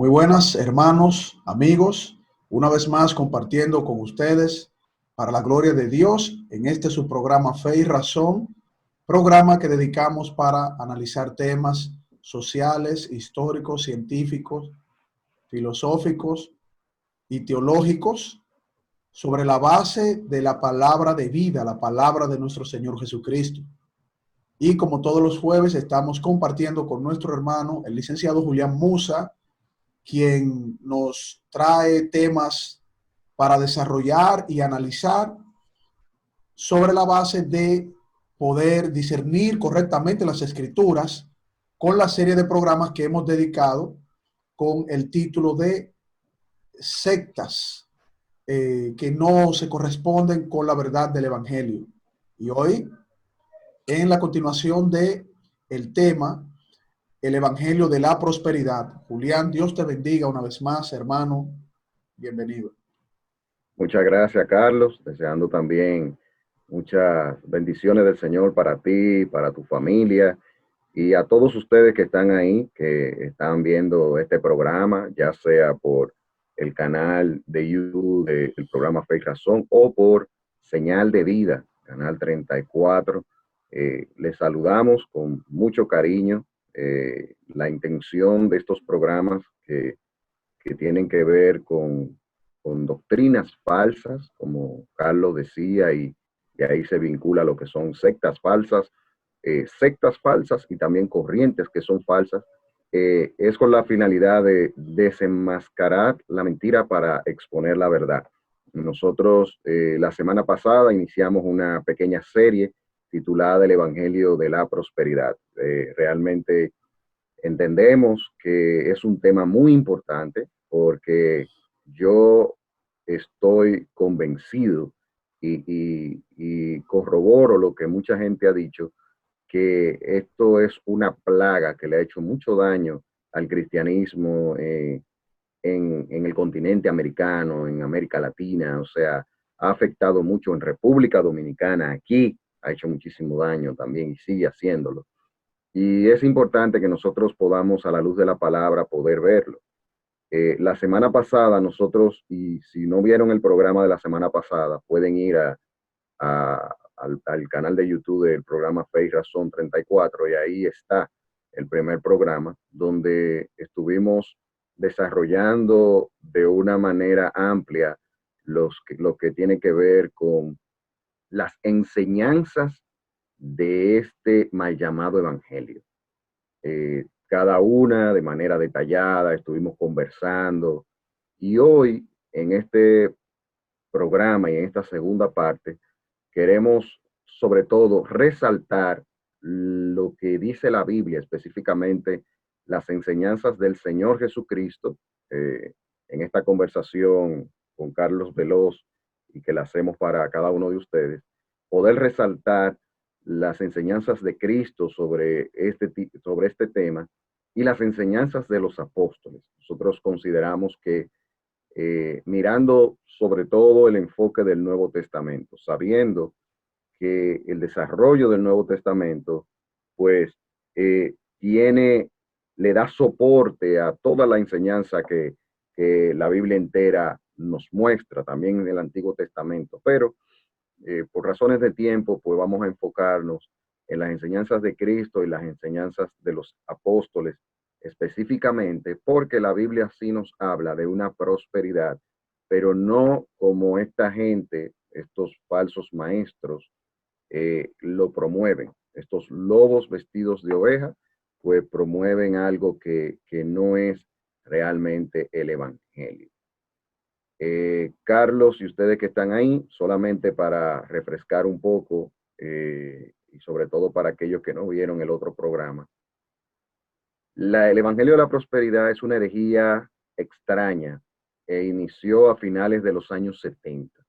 Muy buenas, hermanos, amigos, una vez más compartiendo con ustedes para la gloria de Dios en este su programa Fe y Razón, programa que dedicamos para analizar temas sociales, históricos, científicos, filosóficos y teológicos sobre la base de la palabra de vida, la palabra de nuestro Señor Jesucristo. Y como todos los jueves estamos compartiendo con nuestro hermano, el licenciado Julián Musa, quien nos trae temas para desarrollar y analizar sobre la base de poder discernir correctamente las escrituras con la serie de programas que hemos dedicado con el título de sectas que no se corresponden con la verdad del Evangelio. Y hoy, en la continuación de el tema, el Evangelio de la Prosperidad. Julián, Dios te bendiga una vez más, hermano. Bienvenido. Muchas gracias, Carlos. Deseando también muchas bendiciones del Señor para ti, para tu familia y a todos ustedes que están ahí, que están viendo este programa, ya sea por el canal de YouTube del programa Fe y Razón o por Señal de Vida, canal 34. Les saludamos con mucho cariño. La intención de estos programas que tienen que ver con doctrinas falsas, como Carlos decía, y ahí se vincula lo que son sectas falsas y también corrientes que son falsas, es con la finalidad de desenmascarar la mentira para exponer la verdad. Nosotros la semana pasada iniciamos una pequeña serie titulada El Evangelio de la Prosperidad. Realmente entendemos que es un tema muy importante porque yo estoy convencido y corroboro lo que mucha gente ha dicho, que esto es una plaga que le ha hecho mucho daño al cristianismo en el continente americano, en América Latina. O sea, ha afectado mucho en República Dominicana, aquí ha hecho muchísimo daño también y sigue haciéndolo. Y es importante que nosotros podamos, a la luz de la palabra, poder verlo. La semana pasada nosotros, y si no vieron el programa de la semana pasada, pueden ir al canal de YouTube del programa Fe y Razón 34, y ahí está el primer programa donde estuvimos desarrollando de una manera amplia lo que tiene que ver con las enseñanzas de este mal llamado evangelio. Cada una de manera detallada, estuvimos conversando, y hoy en este programa y en esta segunda parte queremos sobre todo resaltar lo que dice la Biblia, específicamente las enseñanzas del Señor Jesucristo, en esta conversación con Carlos Veloz y que la hacemos para cada uno de ustedes, poder resaltar las enseñanzas de Cristo sobre este tema y las enseñanzas de los apóstoles. Nosotros consideramos que mirando sobre todo el enfoque del Nuevo Testamento, sabiendo que el desarrollo del Nuevo Testamento, pues, le da soporte a toda la enseñanza que la Biblia entera nos muestra, también en el Antiguo Testamento. Pero por razones de tiempo, pues vamos a enfocarnos en las enseñanzas de Cristo y las enseñanzas de los apóstoles específicamente, porque la Biblia sí nos habla de una prosperidad, pero no como esta gente, estos falsos maestros, lo promueven. Estos lobos vestidos de oveja, pues promueven algo que no es realmente el evangelio. Carlos y ustedes que están ahí, solamente para refrescar un poco, y sobre todo para aquellos que no vieron el otro programa, el Evangelio de la Prosperidad es una herejía extraña e inició a finales de los años 70.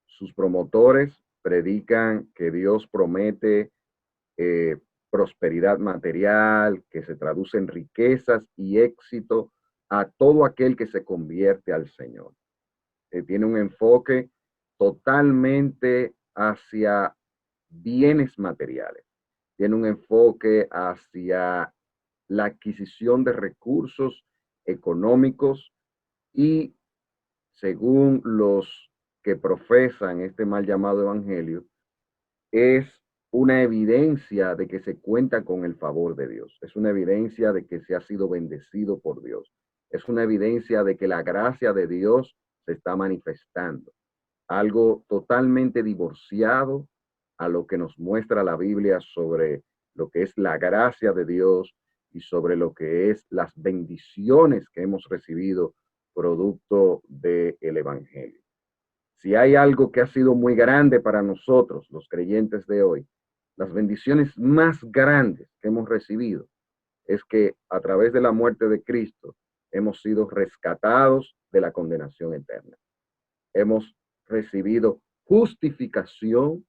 Sus promotores predican que Dios promete eh, prosperidad material, que se traduce en riquezas y éxito a todo aquel que se convierte al Señor. Tiene un enfoque totalmente hacia bienes materiales. Tiene un enfoque hacia la adquisición de recursos económicos y, según los que profesan este mal llamado evangelio, es una evidencia de que se cuenta con el favor de Dios. Es una evidencia de que se ha sido bendecido por Dios. Es una evidencia de que la gracia de Dios se está manifestando. Algo totalmente divorciado a lo que nos muestra la Biblia sobre lo que es la gracia de Dios y sobre lo que es las bendiciones que hemos recibido producto del Evangelio. Si hay algo que ha sido muy grande para nosotros, los creyentes de hoy, las bendiciones más grandes que hemos recibido es que a través de la muerte de Cristo hemos sido rescatados de la condenación eterna. Hemos recibido justificación,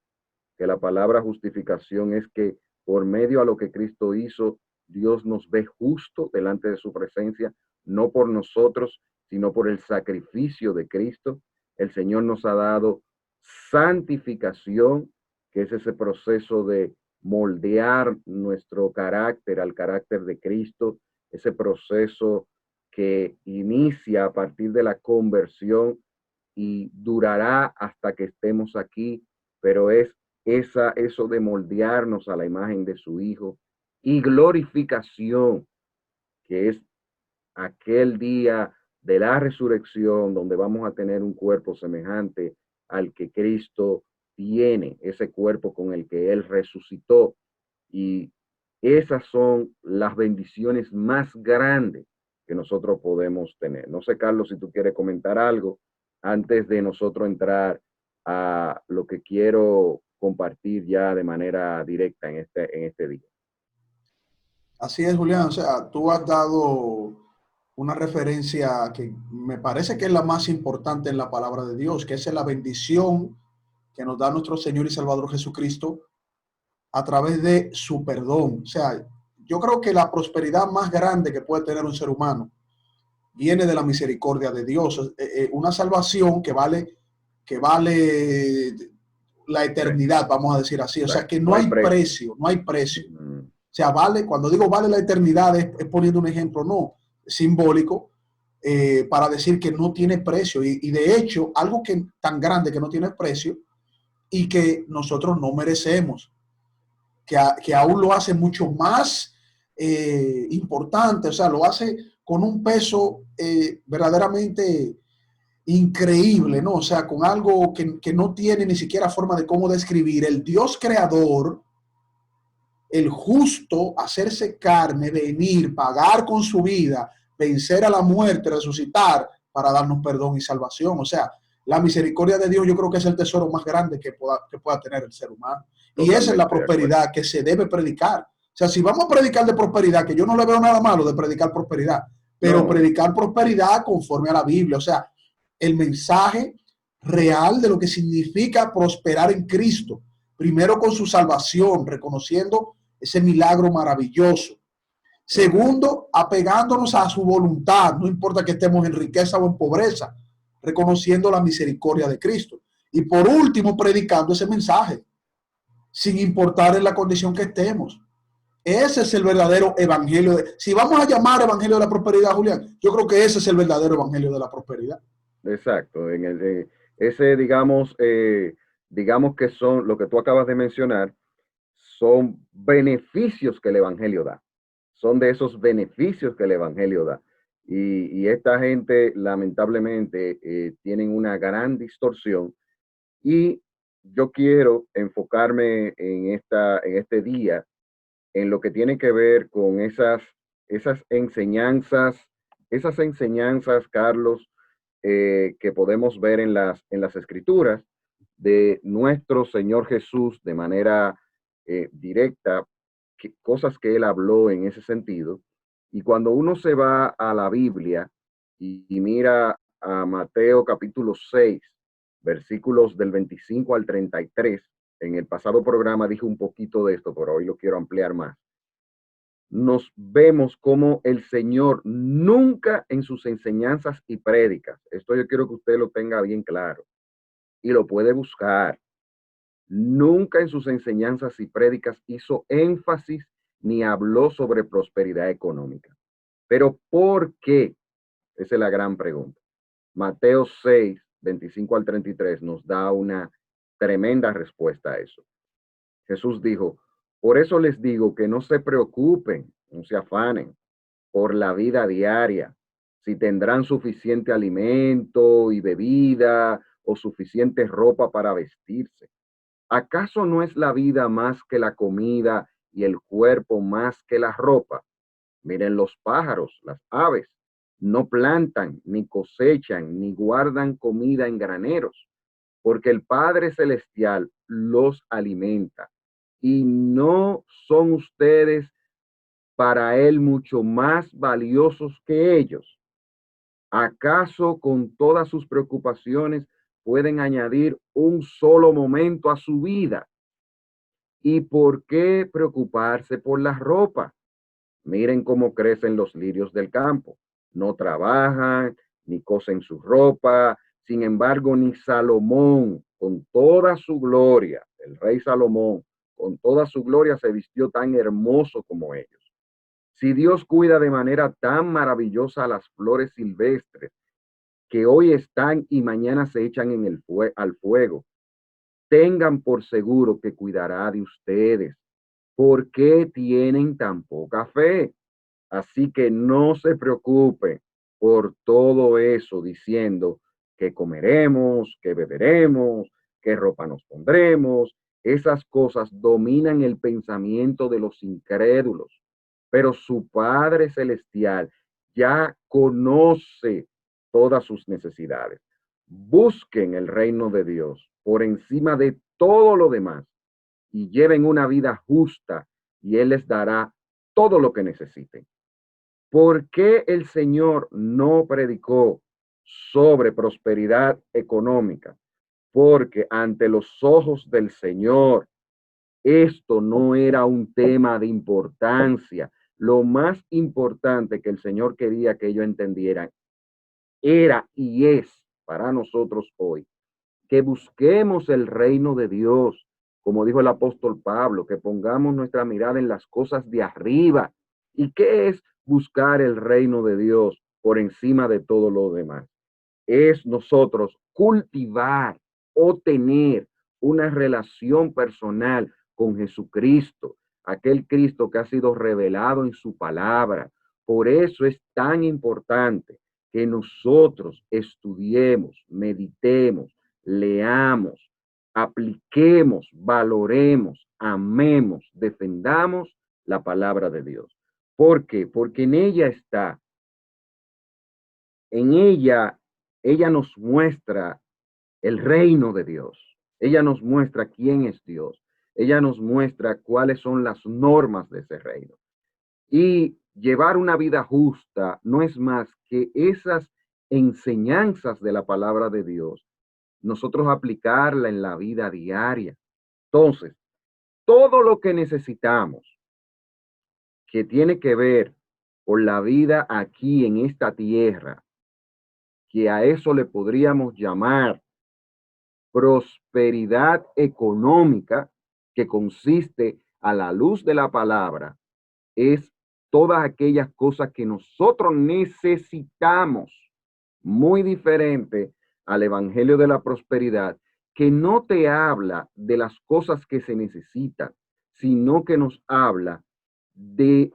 que la palabra justificación es que por medio a lo que Cristo hizo, Dios nos ve justo delante de su presencia, no por nosotros, sino por el sacrificio de Cristo. El Señor nos ha dado santificación, que es ese proceso de moldear nuestro carácter al carácter de Cristo, ese proceso que inicia a partir de la conversión y durará hasta que estemos aquí, pero es eso de moldearnos a la imagen de su Hijo, y glorificación, que es aquel día de la resurrección donde vamos a tener un cuerpo semejante al que Cristo tiene, ese cuerpo con el que Él resucitó. Y esas son las bendiciones más grandes que nosotros podemos tener. No sé, Carlos, si tú quieres comentar algo antes de nosotros entrar a lo que quiero compartir ya de manera directa en este día. Así es, Julián. O sea, tú has dado una referencia que me parece que es la más importante en la palabra de Dios, que es la bendición que nos da nuestro Señor y Salvador Jesucristo a través de su perdón. O sea, yo creo que la prosperidad más grande que puede tener un ser humano viene de la misericordia de Dios. Una salvación que vale la eternidad, vamos a decir así. O sea, que no No hay hay precio. precio, no hay precio. Mm, O sea, vale, cuando digo vale la eternidad, es poniendo un ejemplo, no, simbólico, para decir que no tiene precio. Y de hecho, algo que tan grande que no tiene precio y que nosotros no merecemos, que aún lo hace mucho más importante, o sea, lo hace con un peso verdaderamente increíble, ¿no? O sea, con algo que no tiene ni siquiera forma de cómo describir. El Dios creador, el justo, hacerse carne, venir, pagar con su vida, vencer a la muerte, resucitar para darnos perdón y salvación. O sea, la misericordia de Dios yo creo que es el tesoro más grande que pueda tener el ser humano. Y esa es la totalmente de acuerdo. prosperidad que se debe predicar. O sea, si vamos a predicar de prosperidad, que yo no le veo nada malo de predicar prosperidad, pero No, predicar prosperidad conforme a la Biblia. O sea, el mensaje real de lo que significa prosperar en Cristo. Primero con su salvación, reconociendo ese milagro maravilloso. amén. Segundo, apegándonos a su voluntad, no importa que estemos en riqueza o en pobreza, reconociendo la misericordia de Cristo. Y por último, predicando ese mensaje, sin importar en la condición que estemos. Ese es el verdadero evangelio. Si vamos a llamar evangelio de la prosperidad, Julián, yo creo que ese es el verdadero evangelio de la prosperidad. Exacto. Ese, digamos que son lo que tú acabas de mencionar, son beneficios que el Evangelio da. Son de esos beneficios que el Evangelio da. Y esta gente, lamentablemente, tienen una gran distorsión. Y yo quiero enfocarme en este día, en lo que tiene que ver con esas enseñanzas, Carlos, que podemos ver en las escrituras de nuestro Señor Jesús de manera directa, cosas que él habló en ese sentido. Y cuando uno se va a la Biblia y mira a Mateo capítulo 6, versículos del 25 al 33, en el pasado programa dije un poquito de esto, pero hoy lo quiero ampliar más. Nos vemos como el Señor nunca en sus enseñanzas y prédicas, esto yo quiero que usted lo tenga bien claro y lo puede buscar, nunca en sus enseñanzas y prédicas hizo énfasis ni habló sobre prosperidad económica. ¿Pero por qué? Esa es la gran pregunta. Mateo 6, 25 al 33 nos da una tremenda respuesta a eso. Jesús dijo, por eso les digo que no se preocupen, no se afanen por la vida diaria, si tendrán suficiente alimento y bebida o suficiente ropa para vestirse. ¿Acaso no es la vida más que la comida y el cuerpo más que la ropa? Miren los pájaros, las aves, no plantan, ni cosechan, ni guardan comida en graneros, porque el Padre Celestial los alimenta. ¿Y no son ustedes para Él mucho más valiosos que ellos? ¿Acaso con todas sus preocupaciones pueden añadir un solo momento a su vida? ¿Y por qué preocuparse por la ropa? Miren cómo crecen los lirios del campo. No trabajan, ni cosen su ropa. Sin embargo, ni Salomón, con toda su gloria, el rey Salomón, con toda su gloria, se vistió tan hermoso como ellos. Si Dios cuida de manera tan maravillosa a las flores silvestres, que hoy están y mañana se echan en al fuego, tengan por seguro que cuidará de ustedes. ¿Por qué tienen tan poca fe? Así que no se preocupe por todo eso diciendo que comeremos, que beberemos, qué ropa nos pondremos. Esas cosas dominan el pensamiento de los incrédulos, pero su Padre Celestial ya conoce todas sus necesidades. Busquen el reino de Dios por encima de todo lo demás y lleven una vida justa y Él les dará todo lo que necesiten. ¿Por qué el Señor no predicó sobre prosperidad económica? Porque ante los ojos del Señor esto no era un tema de importancia. Lo más importante que el Señor quería que ellos entendieran era y es para nosotros hoy que busquemos el reino de Dios, como dijo el apóstol Pablo, que pongamos nuestra mirada en las cosas de arriba. ¿Y qué es buscar el reino de Dios por encima de todo lo demás? Es nosotros cultivar o tener una relación personal con Jesucristo, aquel Cristo que ha sido revelado en su palabra. Por eso es tan importante que nosotros estudiemos, meditemos, leamos, apliquemos, valoremos, amemos, defendamos la palabra de Dios. ¿Por qué? Porque en ella nos muestra el reino de Dios. Ella nos muestra quién es Dios. Ella nos muestra cuáles son las normas de ese reino. Y llevar una vida justa no es más que esas enseñanzas de la palabra de Dios, nosotros aplicarla en la vida diaria. Entonces, todo lo que necesitamos que tiene que ver con la vida aquí en esta tierra, que a eso le podríamos llamar prosperidad económica, que consiste a la luz de la palabra, es todas aquellas cosas que nosotros necesitamos, muy diferente al evangelio de la prosperidad, que no te habla de las cosas que se necesitan, sino que nos habla de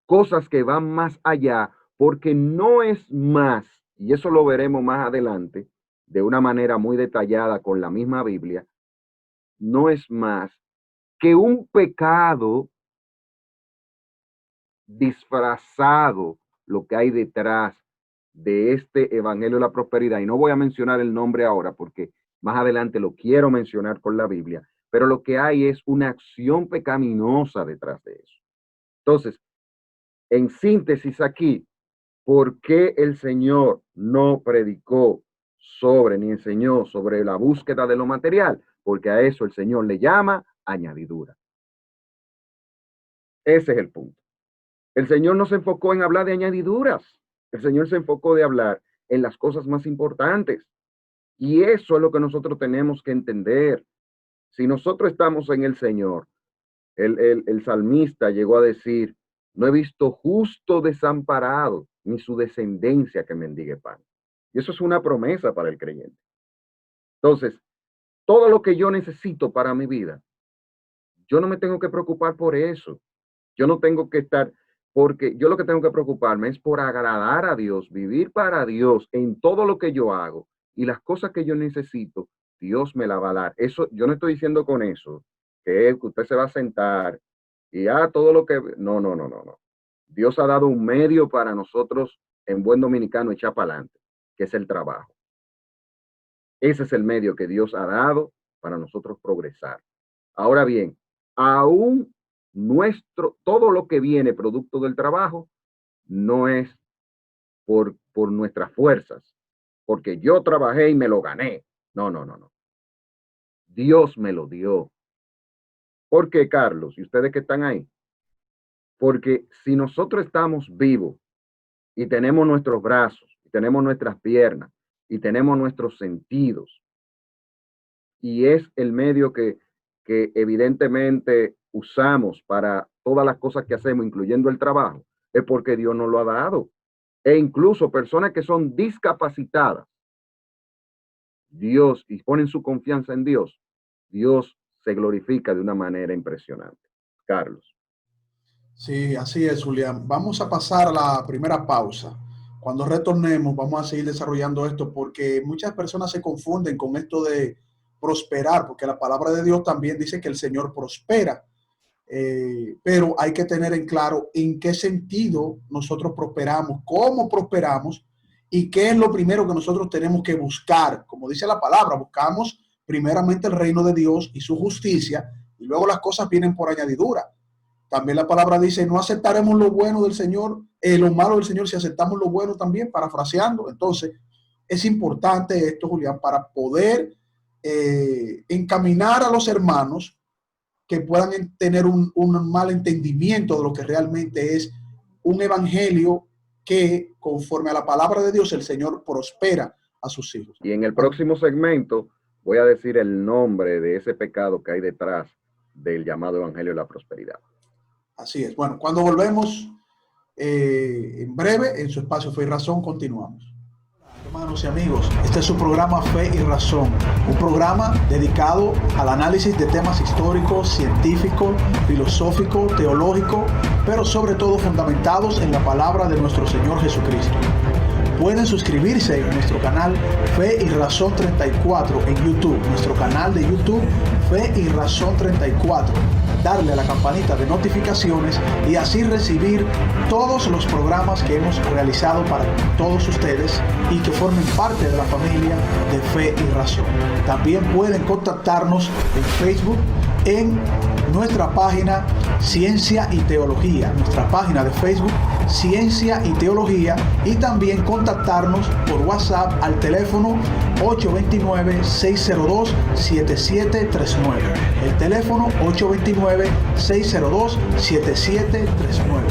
cosas que van más allá, porque no es más, y eso lo veremos más adelante, de una manera muy detallada con la misma Biblia, no es más que un pecado disfrazado lo que hay detrás de este evangelio de la prosperidad. Y no voy a mencionar el nombre ahora porque más adelante lo quiero mencionar con la Biblia, pero lo que hay es una acción pecaminosa detrás de eso. Entonces, en síntesis aquí, ¿por qué el Señor no predicó sobre ni enseñó sobre la búsqueda de lo material? Porque a eso el Señor le llama añadidura. Ese es el punto. El Señor no se enfocó en hablar de añadiduras. El Señor se enfocó de hablar en las cosas más importantes. Y eso es lo que nosotros tenemos que entender. Si nosotros estamos en el Señor, el salmista llegó a decir, no he visto justo desamparado, ni su descendencia que mendigue pan. Y eso es una promesa para el creyente. Entonces, todo lo que yo necesito para mi vida, yo no me tengo que preocupar por eso. Yo no tengo que estar, porque yo lo que tengo que preocuparme es por agradar a Dios, vivir para Dios en todo lo que yo hago, y las cosas que yo necesito, Dios me la va a dar. Eso, yo no estoy diciendo con eso que usted se va a sentar y todo lo que... No, no, no, no, no. Dios ha dado un medio para nosotros, en buen dominicano, echar para adelante, que es el trabajo. Ese es el medio que Dios ha dado para nosotros progresar. Ahora bien, aún todo lo que viene producto del trabajo no es por nuestras fuerzas, porque yo trabajé y me lo gané. No, no, no, no. Dios me lo dio. ¿Por qué, Carlos? Y ustedes que están ahí. Porque si nosotros estamos vivos y tenemos nuestros brazos, y tenemos nuestras piernas, y tenemos nuestros sentidos, y es el medio que evidentemente usamos para todas las cosas que hacemos, incluyendo el trabajo, es porque Dios nos lo ha dado. E incluso personas que son discapacitadas, Dios, y ponen su confianza en Dios, Dios se glorifica de una manera impresionante. Carlos. Sí, así es, Julián. Vamos a pasar a la primera pausa. Cuando retornemos, vamos a seguir desarrollando esto porque muchas personas se confunden con esto de prosperar, porque la palabra de Dios también dice que el Señor prospera. Pero hay que tener en claro en qué sentido nosotros prosperamos, cómo prosperamos y qué es lo primero que nosotros tenemos que buscar. Como dice la palabra, buscamos primeramente el reino de Dios y su justicia y luego las cosas vienen por añadidura. También la palabra dice, no aceptaremos lo bueno del Señor, lo malo del Señor si aceptamos lo bueno también, parafraseando. Entonces, es importante esto, Julián, para poder encaminar a los hermanos que puedan tener un mal entendimiento de lo que realmente es un evangelio que, conforme a la palabra de Dios, el Señor prospera a sus hijos. Y en el próximo segmento voy a decir el nombre de ese pecado que hay detrás del llamado evangelio de la prosperidad. Así es. Bueno, cuando volvemos en breve, en su espacio Fe y Razón, continuamos. Hermanos y amigos, este es su programa Fe y Razón, un programa dedicado al análisis de temas históricos, científicos, filosóficos, teológicos, pero sobre todo fundamentados en la palabra de nuestro Señor Jesucristo. Pueden suscribirse en nuestro canal Fe y Razón 34 en YouTube, nuestro canal de YouTube Fe y Razón 34. Darle a la campanita de notificaciones y así recibir todos los programas que hemos realizado para todos ustedes y que formen parte de la familia de Fe y Razón. También pueden contactarnos en Facebook en nuestra página Ciencia y Teología, nuestra página de Facebook Ciencia y Teología, y también contactarnos por WhatsApp al teléfono 829-602-7739. El teléfono 829-602-7739.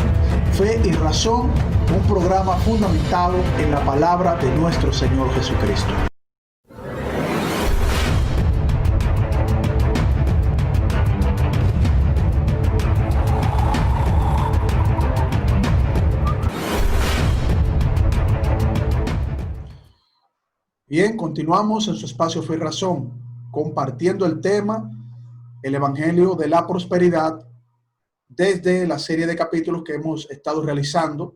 Fe y Razón, un programa fundamentado en la palabra de nuestro Señor Jesucristo. Bien, continuamos en su espacio Fe y Razón, compartiendo el tema, el Evangelio de la Prosperidad, desde la serie de capítulos que hemos estado realizando,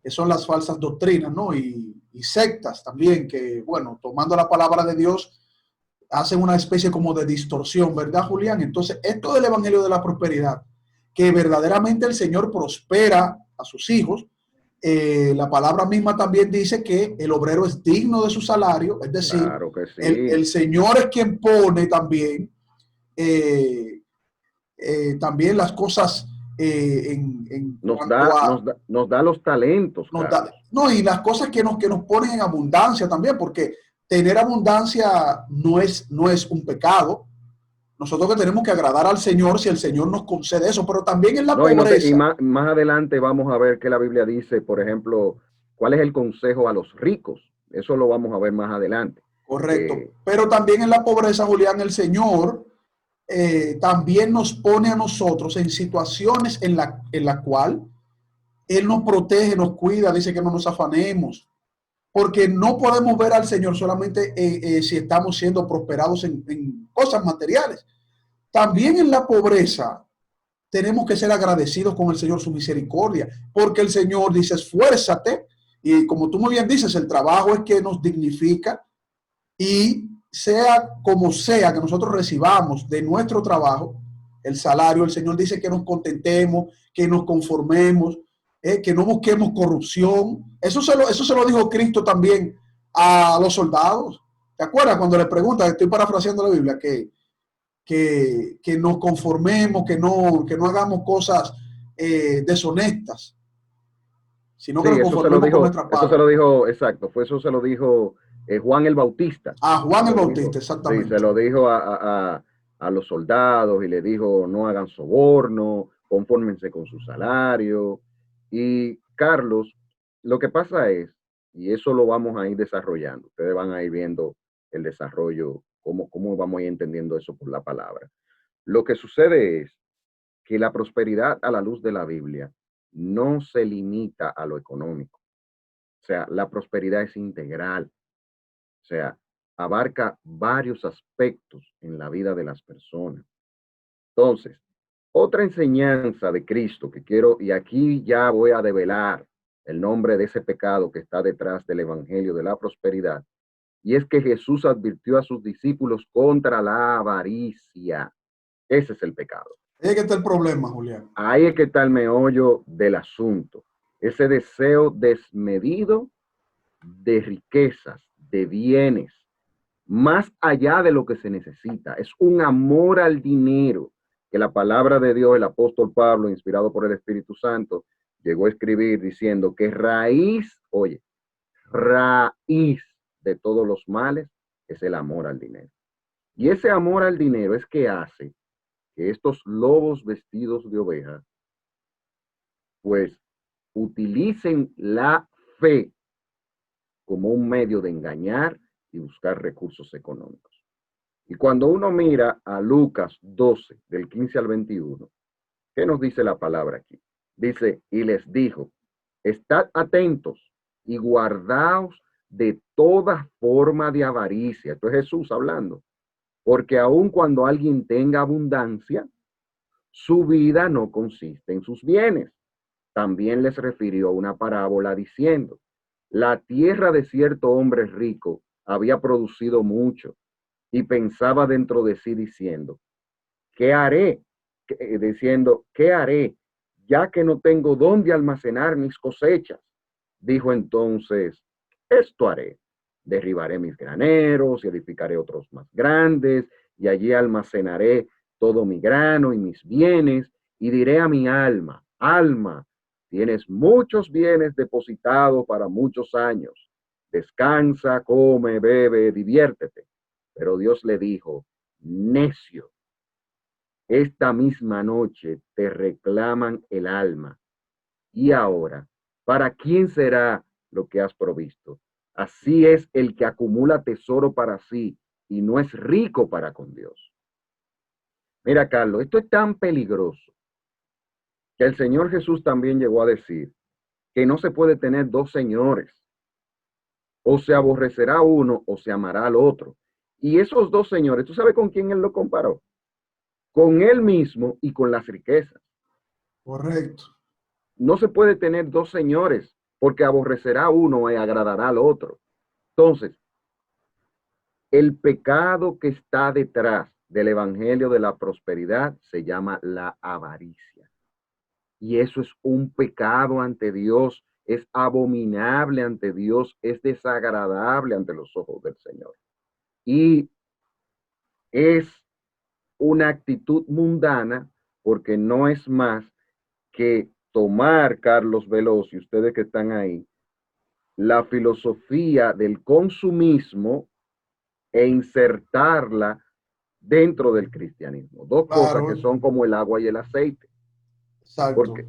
que son las falsas doctrinas, ¿no? Y sectas también, que, bueno, tomando la palabra de Dios, hacen una especie como de distorsión, ¿verdad, Julián? Entonces, esto del Evangelio de la Prosperidad, que verdaderamente el Señor prospera a sus hijos. La palabra misma también dice que el obrero es digno de su salario, es decir, claro que sí. el Señor es quien pone también, también las cosas nos da los talentos. No, y las cosas que nos ponen en abundancia también, porque tener abundancia no es un pecado. Nosotros que tenemos que agradar al Señor si el Señor nos concede eso, pero también en la pobreza. Y más adelante vamos a ver que la Biblia dice, por ejemplo, cuál es el consejo a los ricos. Eso lo vamos a ver más adelante. Correcto. Pero también en la pobreza, Julián, el Señor también nos pone a nosotros en situaciones en la cual Él nos protege, nos cuida, dice que no nos afanemos, porque no podemos ver al Señor solamente si estamos siendo prosperados en cosas materiales. También en la pobreza tenemos que ser agradecidos con el Señor, su misericordia, porque el Señor dice, esfuérzate, y como tú muy bien dices, el trabajo es que nos dignifica, y sea como sea que nosotros recibamos de nuestro trabajo el salario, el Señor dice que nos contentemos, que nos conformemos, que no busquemos corrupción. Eso se lo dijo Cristo también a los soldados. ¿Te acuerdas cuando le pregunta, estoy parafraseando la Biblia, que nos conformemos, que no hagamos cosas deshonestas, sino que Sí, nos conformemos con nuestra eso se paga? lo dijo, exacto, fue eso se lo dijo Juan el Bautista. A Juan Se el lo Bautista, dijo, sí, se exactamente. lo dijo a los soldados y le dijo, no hagan soborno, confórmense con su salario. Y Carlos, lo que pasa es, y eso lo vamos a ir desarrollando, ustedes van a ir viendo el desarrollo, cómo vamos a ir entendiendo eso por la palabra. Lo que sucede es que la prosperidad a la luz de la Biblia no se limita a lo económico. O sea, la prosperidad es integral. O sea, abarca varios aspectos en la vida de las personas. Entonces, otra enseñanza de Cristo que quiero, y aquí ya voy a develar el nombre de ese pecado que está detrás del Evangelio de la prosperidad, y es que Jesús advirtió a sus discípulos contra la avaricia. Ese es el pecado. Ahí es que está el problema, Julián. Ahí es que está el meollo del asunto. Ese deseo desmedido de riquezas, de bienes, más allá de lo que se necesita. Es un amor al dinero que la palabra de Dios, el apóstol Pablo, inspirado por el Espíritu Santo, llegó a escribir diciendo que raíz, oye, raíz de todos los males es el amor al dinero. Y ese amor al dinero es que hace que estos lobos vestidos de oveja, pues, utilicen la fe como un medio de engañar y buscar recursos económicos. Y cuando uno mira a Lucas 12, del 15 al 21, ¿qué nos dice la palabra aquí? Dice, y les dijo, estad atentos y guardaos de toda forma de avaricia. Esto es Jesús hablando. Porque aun cuando alguien tenga abundancia, su vida no consiste en sus bienes. También les refirió una parábola diciendo, la tierra de cierto hombre rico había producido mucho y pensaba dentro de sí diciendo, ¿qué haré? Diciendo, ¿qué haré? Ya que no tengo dónde almacenar mis cosechas. Dijo entonces, esto haré. Derribaré mis graneros y edificaré otros más grandes y allí almacenaré todo mi grano y mis bienes y diré a mi alma, alma, tienes muchos bienes depositados para muchos años. Descansa, come, bebe, diviértete. Pero Dios le dijo, necio, esta misma noche te reclaman el alma. Y ahora, ¿para quién será lo que has provisto? Así es el que acumula tesoro para sí y no es rico para con Dios. Mira, Carlos, esto es tan peligroso que el Señor Jesús también llegó a decir que no se puede tener dos señores. O se aborrecerá uno o se amará al otro. Y esos dos señores, ¿tú sabes con quién él lo comparó? Con él mismo y con las riquezas. Correcto. No se puede tener dos señores porque aborrecerá uno y agradará al otro. Entonces, el pecado que está detrás del evangelio de la prosperidad se llama la avaricia. Y eso es un pecado ante Dios, es abominable ante Dios, es desagradable ante los ojos del Señor. Y es una actitud mundana porque no es más que tomar, Carlos Veloz y ustedes que están ahí, la filosofía del consumismo e insertarla dentro del cristianismo. Dos cosas que Claro, son como el agua y el aceite. exacto. Porque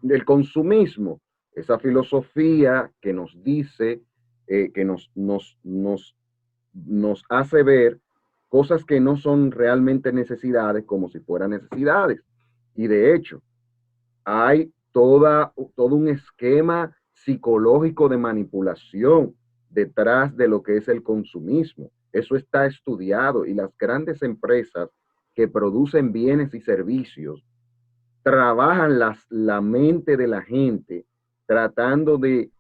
el consumismo, esa filosofía que nos dice, que nos hace ver cosas que no son realmente necesidades como si fueran necesidades. Y de hecho, hay todo un esquema psicológico de manipulación detrás de lo que es el consumismo. Eso está estudiado y las grandes empresas que producen bienes y servicios trabajan la mente de la gente tratando de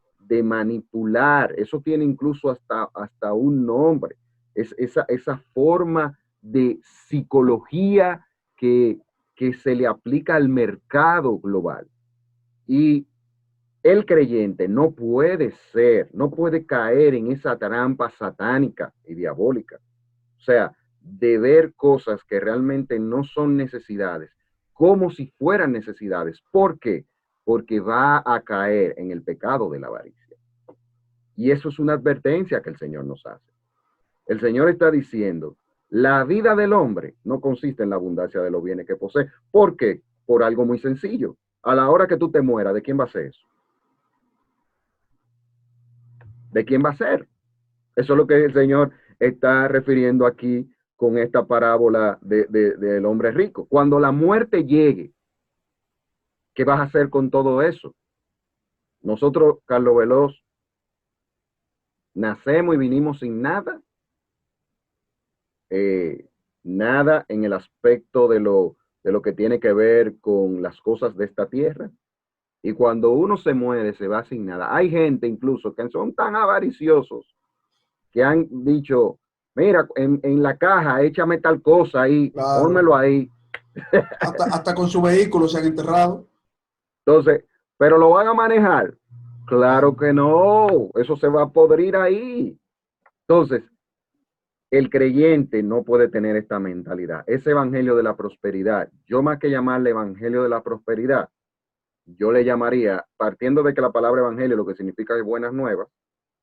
manipular. Eso tiene incluso hasta un nombre. Es esa forma de psicología que se le aplica al mercado global. Y el creyente no puede caer en esa trampa satánica y diabólica. O sea, de ver cosas que realmente no son necesidades, como si fueran necesidades. ¿Por qué? Porque va a caer en el pecado de la avaricia. Y eso es una advertencia que el Señor nos hace. El Señor está diciendo, la vida del hombre no consiste en la abundancia de los bienes que posee. ¿Por qué? Por algo muy sencillo. A la hora que tú te mueras, ¿de quién va a ser eso? ¿De quién va a ser? Eso es lo que el Señor está refiriendo aquí con esta parábola del hombre rico. Cuando la muerte llegue, ¿qué vas a hacer con todo eso? Nosotros, Carlos Veloz, nacemos y vinimos sin nada. Nada en el aspecto de lo que tiene que ver con las cosas de esta tierra. Y cuando uno se muere, se va sin nada. Hay gente incluso que son tan avariciosos que han dicho, mira, en la caja, échame tal cosa ahí, Claro. pónmelo ahí. Hasta con su vehículo se han enterrado. Entonces, ¿pero lo van a manejar? Claro que no, eso se va a podrir ahí. Entonces, el creyente no puede tener esta mentalidad. Ese evangelio de la prosperidad, yo más que llamarle evangelio de la prosperidad, yo le llamaría, partiendo de que la palabra evangelio lo que significa es buenas nuevas,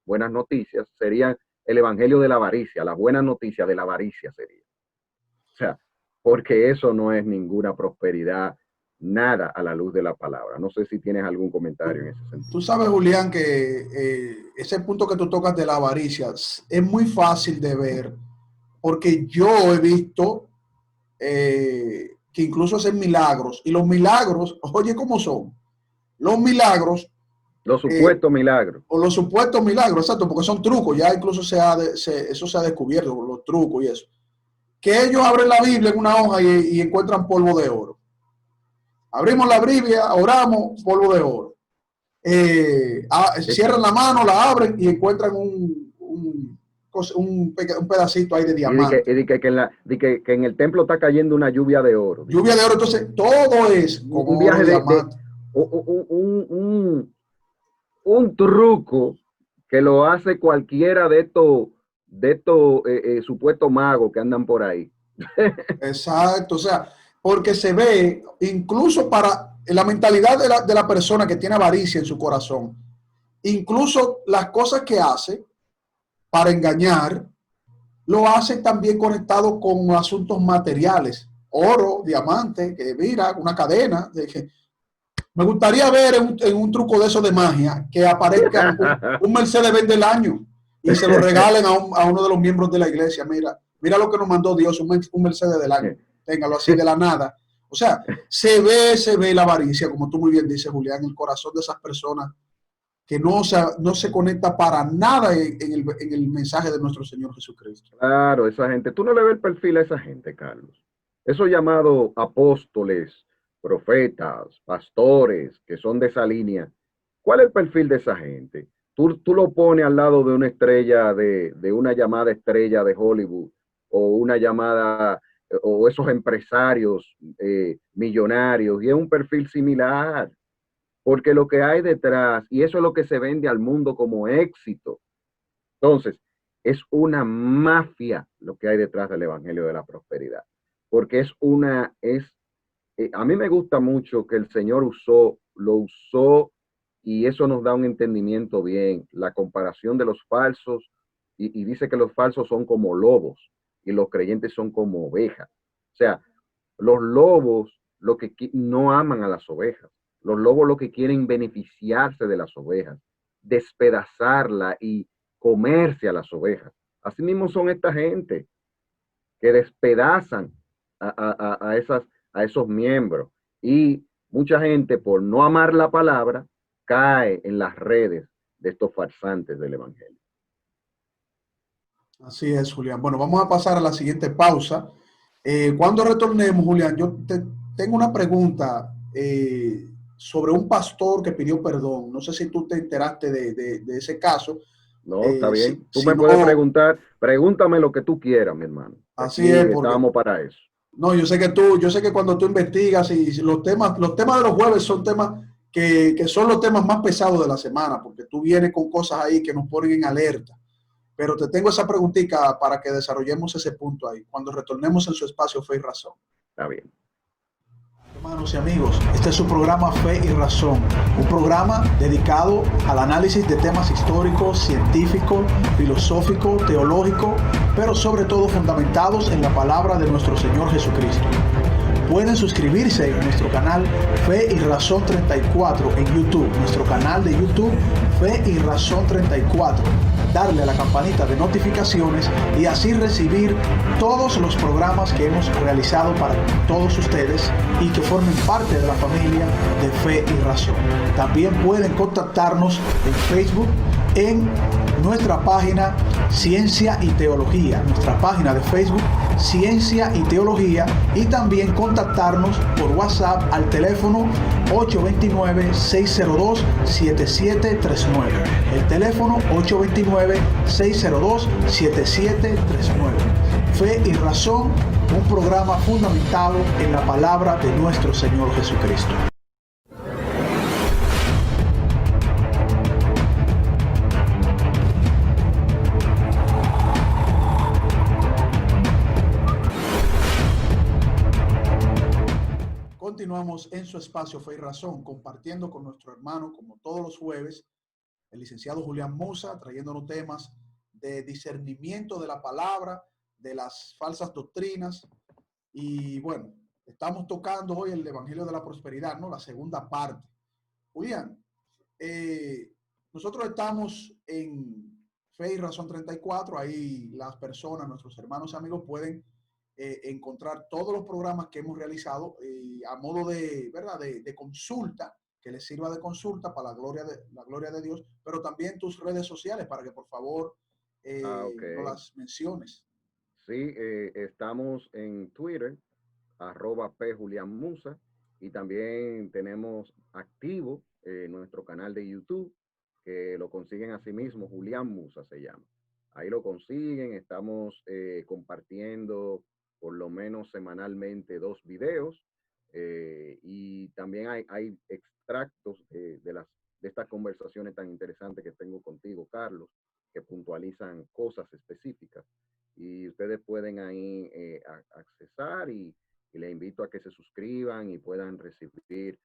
buenas noticias, sería el evangelio de la avaricia, la buena noticia de la avaricia sería. O sea, porque eso no es ninguna prosperidad, nada a la luz de la palabra. No sé si tienes algún comentario en ese sentido. Tú sabes, Julián, que ese punto que tú tocas de la avaricia es muy fácil de ver, porque yo he visto que incluso hacen milagros, y los milagros, oye, ¿cómo son? Los milagros, Los supuestos milagros. o los supuestos milagros, exacto, porque son trucos, ya incluso eso se ha descubierto, los trucos y eso. Que ellos abren la Biblia en una hoja y encuentran polvo de oro. Abrimos la Biblia, oramos, polvo de oro. Cierran la mano, la abren y encuentran un pedacito ahí de diamante. Y que en el templo está cayendo una lluvia de oro. Lluvia de oro, entonces todo es como un viaje un truco que lo hace cualquiera de estos supuestos magos que andan por ahí. Exacto, o sea, porque se ve, incluso para la mentalidad de la persona que tiene avaricia en su corazón, incluso las cosas que hace para engañar, lo hace también conectado con asuntos materiales, oro, diamante, que mira, una cadena. Me gustaría ver en un truco de eso de magia que aparezca un Mercedes-Benz del año y se lo regalen a uno de los miembros de la iglesia. Mira lo que nos mandó Dios, un Mercedes del año. Téngalo así de la nada. O sea, se ve la avaricia, como tú muy bien dices, Julián, en el corazón de esas personas que no se conecta para nada en el mensaje de nuestro Señor Jesucristo. Claro, esa gente, tú no le ves el perfil a esa gente, Carlos. Esos llamados apóstoles, profetas, pastores, que son de esa línea, ¿cuál es el perfil de esa gente? Tú lo pones al lado de una estrella, de una llamada estrella de Hollywood, o una llamada, o esos empresarios millonarios, y es un perfil similar, porque lo que hay detrás, y eso es lo que se vende al mundo como éxito. Entonces, es una mafia lo que hay detrás del evangelio de la prosperidad, porque a mí me gusta mucho que el Señor lo usó, y eso nos da un entendimiento bien, la comparación de los falsos, y dice que los falsos son como lobos y los creyentes son como ovejas. O sea, los lobos no aman a las ovejas, los lobos lo que quieren beneficiarse de las ovejas, despedazarla y comerse a las ovejas. Así mismo son esta gente que despedazan a esos miembros. Y mucha gente por no amar la palabra cae en las redes de estos farsantes del evangelio. Así es, Julián. Bueno, vamos a pasar a la siguiente pausa. Cuando retornemos, Julián, tengo una pregunta sobre un pastor que pidió perdón. No sé si tú te enteraste de ese caso. No, está bien. Tú Si me puedes no, preguntar, pregúntame lo que tú quieras, mi hermano. así Aquí es, porque estábamos para eso. no, yo sé que cuando tú investigas y si los temas de los jueves son temas que son los temas más pesados de la semana, porque tú vienes con cosas ahí que nos ponen en alerta. Pero te tengo esa preguntita para que desarrollemos ese punto ahí, cuando retornemos en su espacio Fe y Razón. Está bien. Hermanos y amigos, este es su programa Fe y Razón, un programa dedicado al análisis de temas históricos, científicos, filosóficos, teológicos, pero sobre todo fundamentados en la palabra de nuestro Señor Jesucristo. Pueden suscribirse en nuestro canal Fe y Razón 34 en YouTube, nuestro canal de YouTube Fe y Razón 34. Darle a la campanita de notificaciones y así recibir todos los programas que hemos realizado para todos ustedes y que formen parte de la familia de Fe y Razón. También pueden contactarnos en Facebook en nuestra página Ciencia y Teología, nuestra página de Facebook Ciencia y Teología, y también contactarnos por WhatsApp al teléfono 829-602-7739. El teléfono 829-602-7739. Fe y Razón, un programa fundamentado en la palabra de nuestro Señor Jesucristo. Continuamos en su espacio Fe y Razón, compartiendo con nuestro hermano, como todos los jueves, el licenciado Julián Musa, trayéndonos temas de discernimiento de la palabra, de las falsas doctrinas. Y bueno, estamos tocando hoy el Evangelio de la Prosperidad, ¿no? La segunda parte. Julián, nosotros estamos en Fe y Razón 34, ahí las personas, nuestros hermanos y amigos pueden encontrar todos los programas que hemos realizado a modo de, ¿verdad? De consulta, que les sirva de consulta para la gloria de Dios, pero también tus redes sociales para que por favor Ok. nos las menciones. Sí, estamos en Twitter, @PJulianMusa, y también tenemos activo nuestro canal de YouTube, que lo consiguen así mismo, Julián Musa se llama. Ahí lo consiguen, estamos compartiendo por lo menos semanalmente 2 videos, y también hay extractos de estas conversaciones tan interesantes que tengo contigo, Carlos, que puntualizan cosas específicas. Y ustedes pueden ahí accesar y les invito a que se suscriban y puedan recibir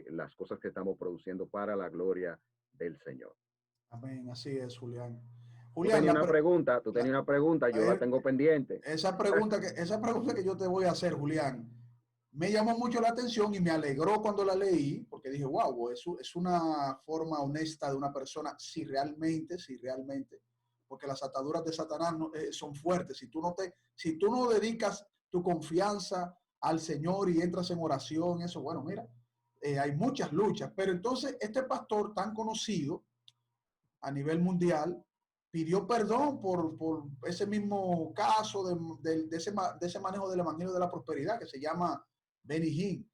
las cosas que estamos produciendo para la gloria del Señor. Amén, así es, Julián. Tú Julián, tenías una pregunta, yo la tengo pendiente. esa pregunta que yo te voy a hacer, Julián, me llamó mucho la atención y me alegró cuando la leí, porque dije, wow, eso es una forma honesta de una persona, si realmente, porque las ataduras de Satanás no, son fuertes. Si tú no dedicas tu confianza al Señor y entras en oración, eso, bueno, mira, hay muchas luchas. Pero entonces, este pastor tan conocido a nivel mundial pidió perdón por ese mismo caso de ese manejo del Evangelio de la Prosperidad que se llama Benny Hinn.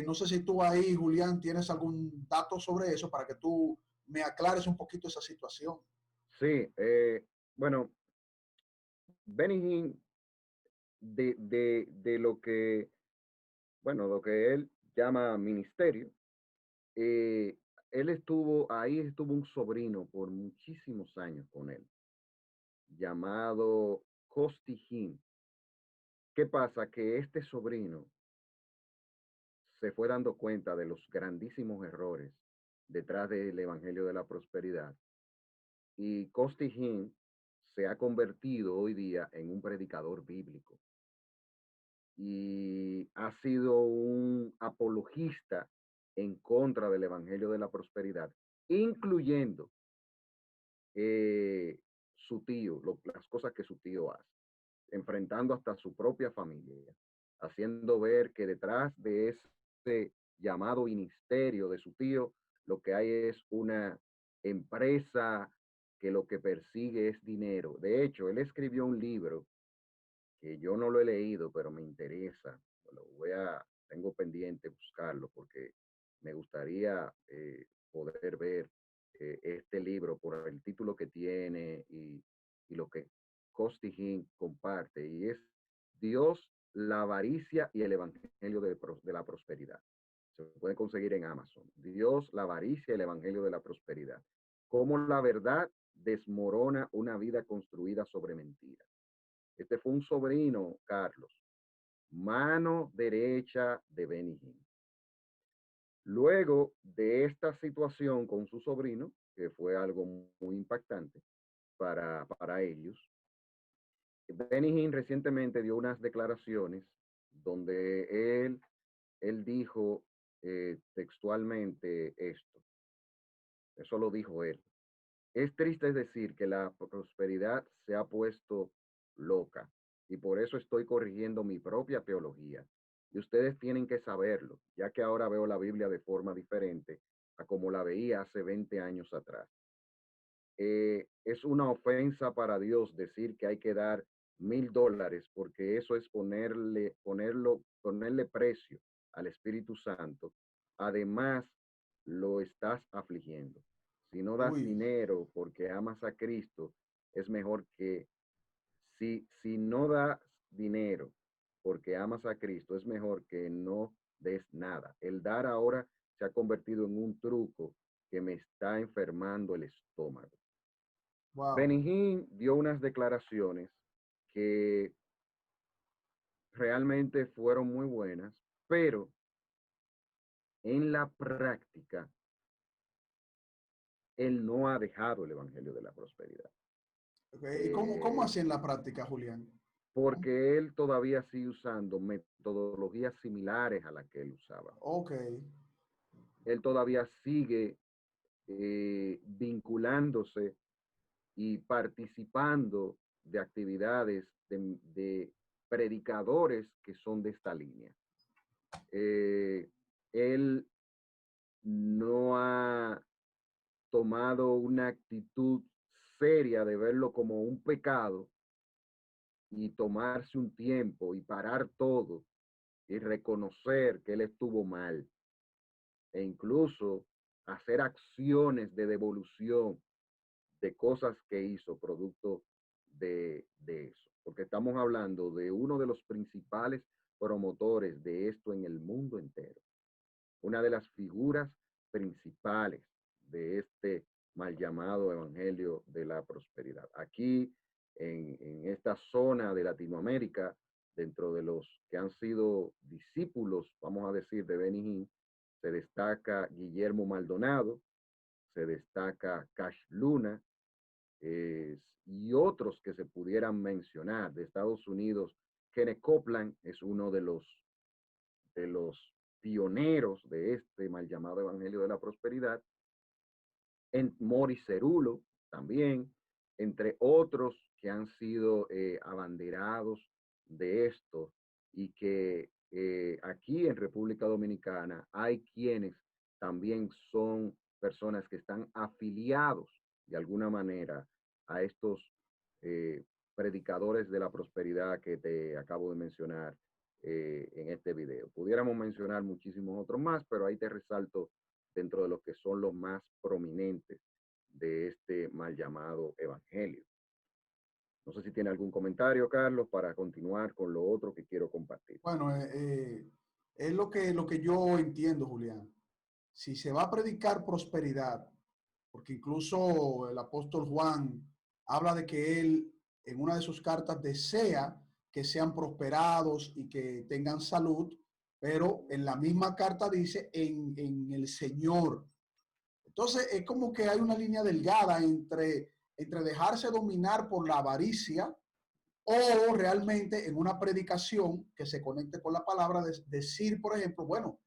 No sé si tú ahí, Julián, tienes algún dato sobre eso para que tú me aclares un poquito esa situación. Sí, bueno, Benny Hinn, de lo que, bueno, lo que él llama ministerio, eh, ahí estuvo un sobrino por muchísimos años con él, llamado Costi Hinn. ¿Qué pasa? Que este sobrino se fue dando cuenta de los grandísimos errores detrás del Evangelio de la Prosperidad, y Costi Hinn se ha convertido hoy día en un predicador bíblico y ha sido un apologista en contra del Evangelio de la Prosperidad, incluyendo su tío, las cosas que su tío hace, enfrentando hasta su propia familia, haciendo ver que detrás de llamado ministerio de su tío, lo que hay es una empresa que lo que persigue es dinero. De hecho, él escribió un libro que yo no lo he leído, pero me interesa. Tengo pendiente buscarlo porque me gustaría poder ver este libro por el título que tiene y lo que Costigan comparte, y es Dios, la avaricia y el evangelio de la prosperidad. Se puede conseguir en Amazon. Dios, la avaricia y el evangelio de la prosperidad. Cómo la verdad desmorona una vida construida sobre mentiras. Este fue un sobrino, Carlos, mano derecha de Benny Hinn. Luego de esta situación con su sobrino, que fue algo muy impactante para ellos, Benny Hinn recientemente dio unas declaraciones donde él dijo textualmente esto. Eso lo dijo él. Es triste decir que la prosperidad se ha puesto loca y por eso estoy corrigiendo mi propia teología. Y ustedes tienen que saberlo, ya que ahora veo la Biblia de forma diferente a como la veía hace 20 años atrás. Es una ofensa para Dios decir que hay que dar $1000 porque eso es ponerle precio al Espíritu Santo. Además, lo estás afligiendo. Si no das Uy, dinero porque amas a Cristo, es mejor que si no das dinero porque amas a Cristo, es mejor que no des nada. El dar ahora se ha convertido en un truco que me está enfermando el estómago. wow. Benny Hinn dio unas declaraciones que realmente fueron muy buenas, pero en la práctica, él no ha dejado el Evangelio de la Prosperidad. Okay. ¿Y cómo Eh, así en la práctica, Julián? Porque él todavía sigue usando metodologías similares a las que él usaba. Ok, Él todavía sigue vinculándose y participando de actividades de predicadores que son de esta línea. Él no ha tomado una actitud seria de verlo como un pecado y tomarse un tiempo y parar todo y reconocer que él estuvo mal e incluso hacer acciones de devolución de cosas que hizo producto de eso. Porque estamos hablando de uno de los principales promotores de esto en el mundo entero. Una de las figuras principales de este mal llamado Evangelio de la Prosperidad. Aquí, en esta zona de Latinoamérica, dentro de los que han sido discípulos, vamos a decir, de Benny Hinn, se destaca Guillermo Maldonado, se destaca Cash Luna, y otros que se pudieran mencionar. De Estados Unidos, Kenneth Copeland es uno de los pioneros de este mal llamado Evangelio de la Prosperidad, en Morris Cerulo también, entre otros que han sido abanderados de esto y que aquí en República Dominicana hay quienes también son personas que están afiliados de alguna manera a estos eh, predicadores de la prosperidad que te acabo de mencionar en este video. Pudiéramos mencionar muchísimos otros más, pero ahí te resalto dentro de los que son los más prominentes de este mal llamado evangelio. No sé si tiene algún comentario, Carlos, para continuar con lo otro que quiero compartir. bueno, es lo que yo entiendo, Julián. Si se va a predicar prosperidad, porque incluso el apóstol Juan habla de que él en una de sus cartas desea que sean prosperados y que tengan salud, pero en la misma carta dice en el Señor. Entonces es como que hay una línea delgada entre dejarse dominar por la avaricia o realmente en una predicación que se conecte con la palabra, decir, por ejemplo, bueno,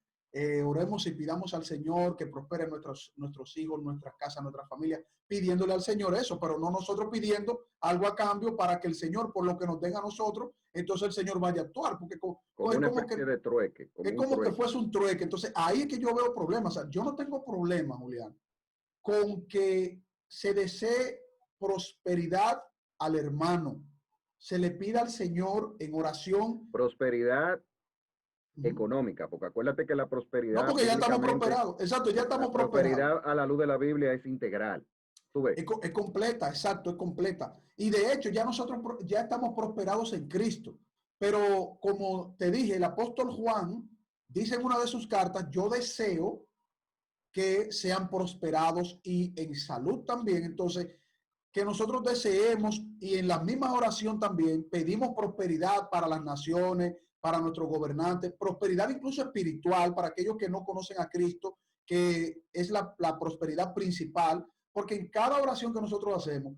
oremos y pidamos al Señor que prospere nuestros hijos, nuestras casas, nuestras familias, pidiéndole al Señor eso, pero no nosotros pidiendo algo a cambio para que el Señor, por lo que nos den a nosotros, entonces el Señor vaya a actuar, porque Como es una como que, especie de trueque, es como un como que trueque. fuese un trueque. Entonces ahí es que yo veo problemas. O sea, yo no tengo problema, Julián, con que se desee prosperidad al hermano, se le pida al Señor en oración. Prosperidad económica, porque acuérdate que la No, prosperidad porque ya estamos bíblicamente, prosperados. Exacto, ya la estamos prosperados. prosperidad a la luz de la Biblia es integral. ¿Tú ves? Es completa, exacto, es completa. Y de hecho, ya nosotros ya estamos prosperados en Cristo. Pero como te dije, el apóstol Juan dice en una de sus cartas, yo deseo que sean prosperados y en salud también. Entonces, que nosotros deseemos y en la misma oración también pedimos prosperidad para las naciones, para nuestros gobernantes, prosperidad incluso espiritual para aquellos que no conocen a Cristo, que es la prosperidad principal, porque en cada oración que nosotros hacemos,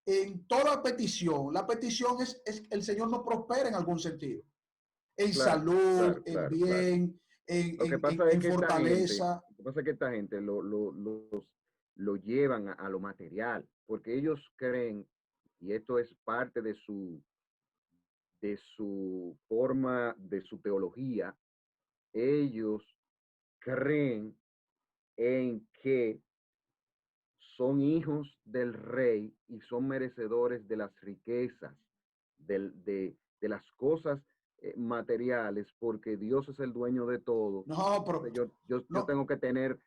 en toda petición, la petición es el Señor nos prospera en algún sentido, en Claro, salud, claro, en claro, claro. bien, Lo que pasa es en que esta gente, fortaleza. lo que pasa es que esta gente lo llevan a lo material, porque ellos creen, y esto es parte de su forma, de su teología, ellos creen en que son hijos del rey y son merecedores de las riquezas, de las cosas materiales, porque Dios es el dueño de todo. No, pero Yo no. tengo que tener,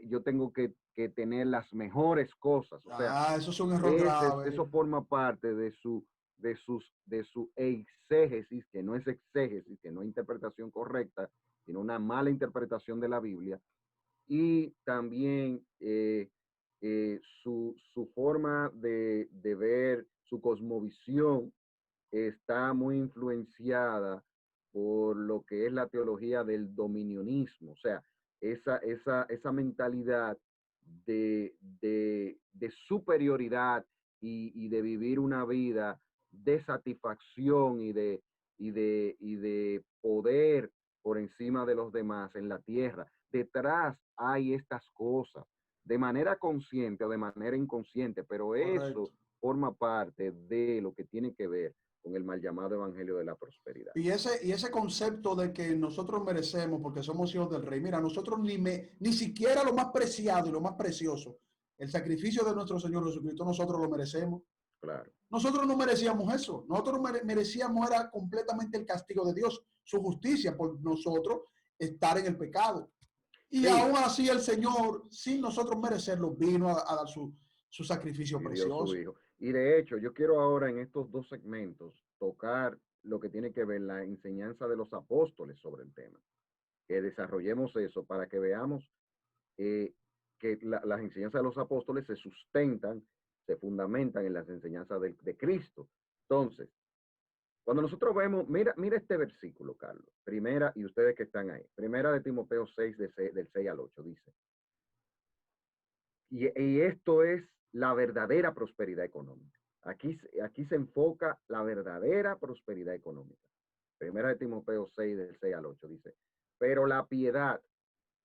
yo tengo que tener las mejores cosas. O sea, Eso es un error grave. eso forma parte de su exégesis, que no es exégesis, que no es interpretación correcta, sino una mala interpretación de la Biblia. Y también su forma de ver, su cosmovisión está muy influenciada por lo que es la teología del dominionismo, o sea, esa mentalidad de superioridad y de vivir una vida de satisfacción y de poder por encima de los demás en la tierra. Detrás hay estas cosas, de manera consciente o de manera inconsciente, pero Correcto. eso forma parte de lo que tiene que ver con el mal llamado evangelio de la prosperidad. Y ese concepto de que nosotros merecemos porque somos hijos del rey, mira, nosotros ni siquiera lo más preciado y lo más precioso, el sacrificio de nuestro Señor Jesucristo, nosotros lo merecemos. Claro. Nosotros no merecíamos eso. Nosotros merecíamos era completamente el castigo de Dios, su justicia por nosotros estar en el pecado. Y Sí, aún así el Señor, sin nosotros merecerlo, vino a dar su sacrificio y dio su precioso. hijo. Y de hecho, yo quiero ahora en estos dos segmentos tocar lo que tiene que ver la enseñanza de los apóstoles sobre el tema. Que desarrollemos eso para que veamos eh, que las enseñanzas de los apóstoles se sustentan, se fundamentan en las enseñanzas de Cristo. Entonces, cuando nosotros vemos, mira este versículo, Carlos, primera, y ustedes que están ahí, primera de Timoteo 6, del 6 al 8, dice, y esto es la verdadera prosperidad económica. Aquí se enfoca la verdadera prosperidad económica. Primera de Timoteo 6, del 6 al 8, dice, pero la piedad,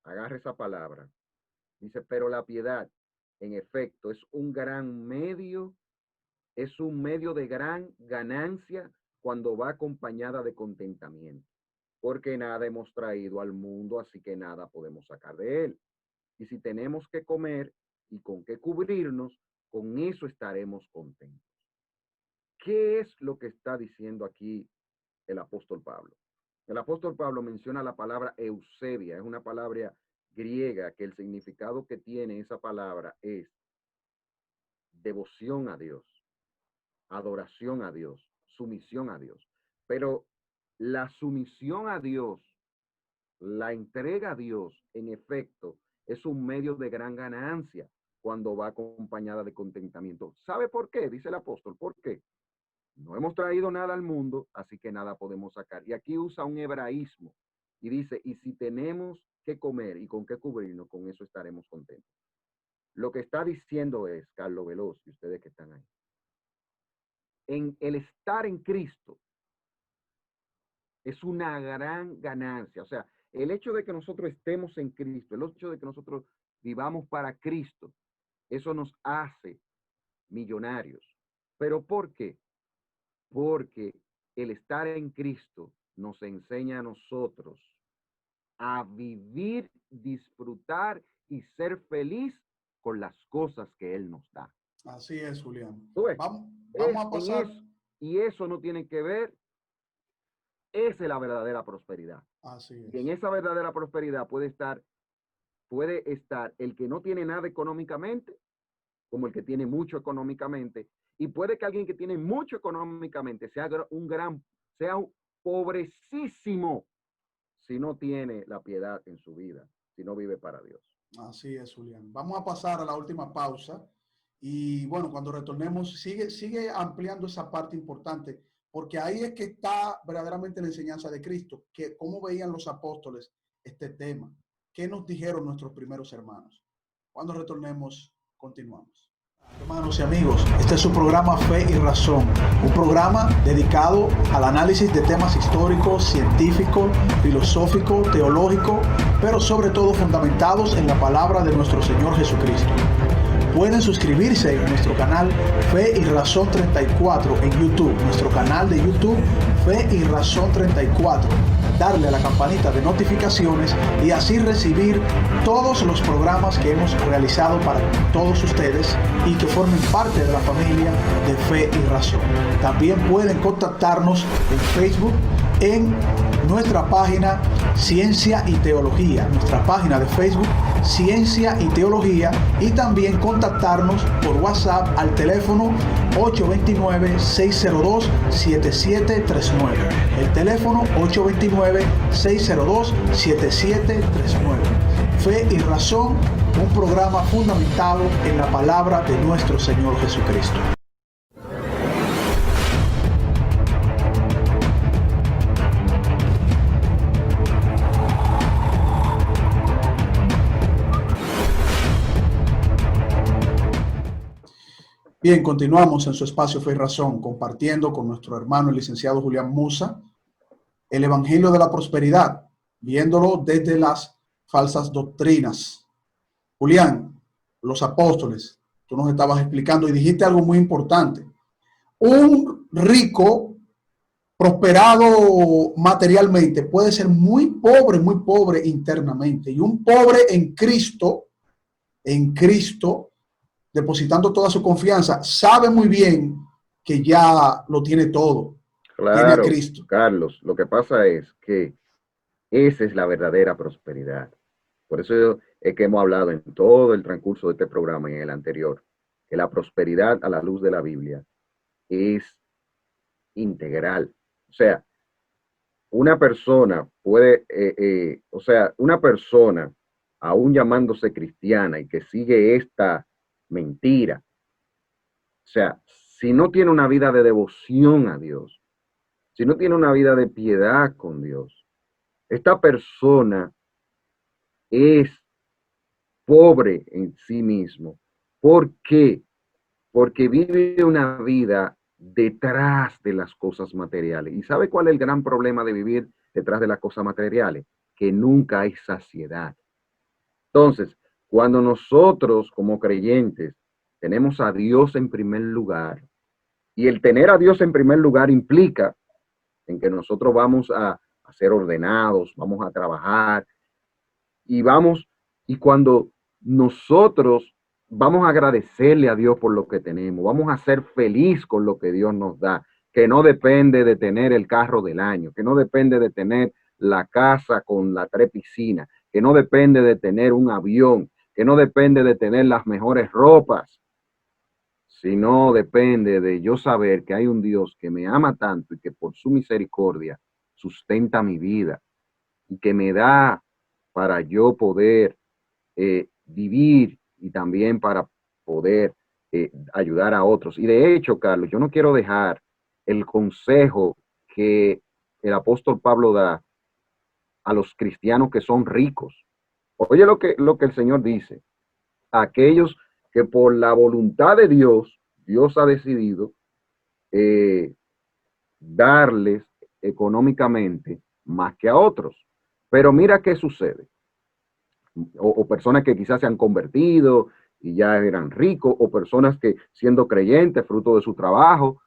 agarre esa palabra, dice, pero la piedad, en efecto, es un medio de gran ganancia cuando va acompañada de contentamiento, porque nada hemos traído al mundo, así que nada podemos sacar de él. Y si tenemos que comer y con qué cubrirnos, con eso estaremos contentos. ¿Qué es lo que está diciendo aquí el apóstol Pablo? El apóstol Pablo menciona la palabra eusebia, es una palabra griega que el significado que tiene esa palabra es devoción a Dios, adoración a Dios, sumisión a Dios. Pero la sumisión a Dios, la entrega a Dios, en efecto, es un medio de gran ganancia cuando va acompañada de contentamiento. ¿Sabe por qué? Dice el apóstol. ¿Por qué? No hemos traído nada al mundo, así que nada podemos sacar. Y aquí usa un hebraísmo y dice, y si tenemos que comer y con qué cubrirnos, con eso estaremos contentos. Lo que está diciendo es, Carlos Veloz, y ustedes que están ahí, en el estar en Cristo es una gran ganancia. O sea, el hecho de que nosotros estemos en Cristo, el hecho de que nosotros vivamos para Cristo, eso nos hace millonarios. ¿Pero por qué? Porque el estar en Cristo nos enseña a nosotros a vivir, disfrutar y ser feliz con las cosas que Él nos da. Así es, Julián. Pues, Vamos a pasar. Y eso no tiene que ver, esa es la verdadera prosperidad. Así es. Y en esa verdadera prosperidad puede estar el que no tiene nada económicamente, como el que tiene mucho económicamente, y puede que alguien que tiene mucho económicamente sea pobrecísimo si no tiene la piedad en su vida, si no vive para Dios. Así es, Julián. Vamos a pasar a la última pausa y bueno, cuando retornemos, sigue ampliando esa parte importante, porque ahí es que está verdaderamente la enseñanza de Cristo, que cómo veían los apóstoles este tema, qué nos dijeron nuestros primeros hermanos. Cuando retornemos, continuamos. Hermanos y amigos, este es su programa Fe y Razón, un programa dedicado al análisis de temas históricos, científicos, filosóficos, teológicos, pero sobre todo fundamentados en la palabra de nuestro Señor Jesucristo. Pueden suscribirse en nuestro canal Fe y Razón 34 en YouTube, nuestro canal de YouTube Fe y Razón 34. Darle a la campanita de notificaciones y así recibir todos los programas que hemos realizado para todos ustedes y que formen parte de la familia de Fe y Razón. También pueden contactarnos en Facebook en nuestra página Ciencia y Teología, nuestra página de Facebook Ciencia y Teología, y también contactarnos por WhatsApp al teléfono 829-602-7739. El teléfono 829-602-7739. Fe y Razón, un programa fundamentado en la palabra de nuestro Señor Jesucristo. Bien, continuamos en su espacio Fe y Razón, compartiendo con nuestro hermano el licenciado Julián Musa el Evangelio de la Prosperidad, viéndolo desde las falsas doctrinas. Julián, los apóstoles, tú nos estabas explicando y dijiste algo muy importante. Un rico prosperado materialmente puede ser muy pobre internamente, y un pobre en Cristo, depositando toda su confianza, sabe muy bien que ya lo tiene todo. Claro, tiene a Cristo. Carlos, lo que pasa es que esa es la verdadera prosperidad. Por eso es que hemos hablado en todo el transcurso de este programa y en el anterior, que la prosperidad a la luz de la Biblia es integral. O sea, una persona puede, una persona, aún llamándose cristiana y que sigue esta mentira, o sea, si no tiene una vida de devoción a Dios, si no tiene una vida de piedad con Dios, esta persona es pobre en sí mismo. ¿Por qué? Porque vive una vida detrás de las cosas materiales. ¿Y sabe cuál es el gran problema de vivir detrás de las cosas materiales? Que nunca hay saciedad. Entonces, cuando nosotros como creyentes tenemos a Dios en primer lugar, y el tener a Dios en primer lugar implica en que nosotros vamos a ser ordenados, vamos a trabajar, y cuando nosotros vamos a agradecerle a Dios por lo que tenemos, vamos a ser feliz con lo que Dios nos da, que no depende de tener el carro del año, que no depende de tener la casa con la 3 piscinas, que no depende de tener un avión, que no depende de tener las mejores ropas, sino depende de yo saber que hay un Dios que me ama tanto y que por su misericordia sustenta mi vida y que me da para yo poder vivir y también para poder ayudar a otros. Y de hecho, Carlos, yo no quiero dejar el consejo que el apóstol Pablo da a los cristianos que son ricos. Oye lo que el Señor dice. Aquellos que por la voluntad de Dios, Dios ha decidido darles económicamente más que a otros. Pero mira qué sucede. O personas que quizás se han convertido y ya eran ricos, o personas que siendo creyentes, fruto de su trabajo,